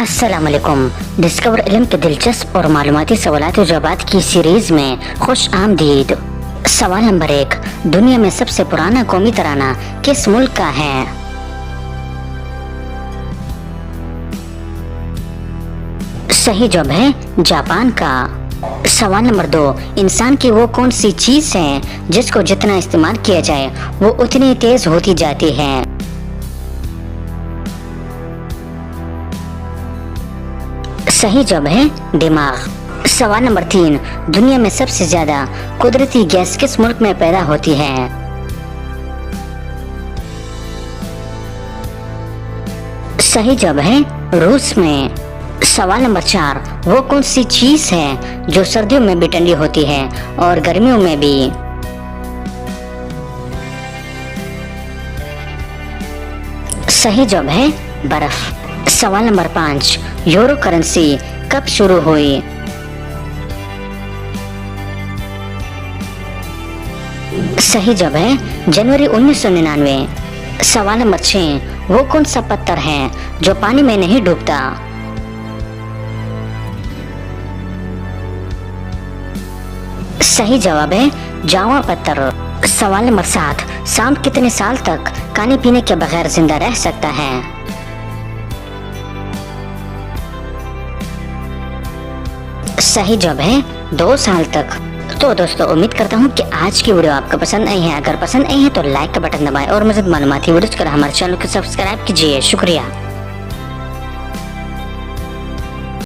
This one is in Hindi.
अस्सलाम वालेकुम। डिस्कवर इल्म के दिलचस्प और मालूमाती सवालात और जवाबात की सीरीज में खुश आमदीद। सवाल नंबर 1, दुनिया में सबसे पुराना कौमी तराना किस मुल्क का है? सही जवाब है जापान का। सवाल नंबर 2, इंसान की वो कौन सी चीज है जिसको जितना इस्तेमाल किया जाए वो उतनी तेज होती जाती है? सही जवाब है दिमाग। सवाल नंबर 3, दुनिया में सबसे ज्यादा कुदरती गैस किस मुल्क में पैदा होती है? सही जवाब है रूस में। सवाल नंबर 4, वो कौन सी चीज है जो सर्दियों में भी ठंडी होती है और गर्मियों में भी? सही जवाब है बर्फ। सवाल नंबर 5, यूरो करेंसी कब शुरू हुई? सही जवाब है जनवरी 1999। सवाल नंबर 6, वो कौन सा पत्थर है जो पानी में नहीं डूबता? सही जवाब है जावा पत्थर। सवाल नंबर 7, सांप कितने साल तक खाने पीने के बगैर जिंदा रह सकता है? सही जवाब है 2 साल तक। तो दोस्तों उम्मीद करता हूँ कि आज की वीडियो आपको पसंद आई है। अगर पसंद आई है तो लाइक का बटन दबाएं और मज़ीद मालूमाती वीडियोस के लिए हमारे चैनल को सब्सक्राइब कीजिए। शुक्रिया।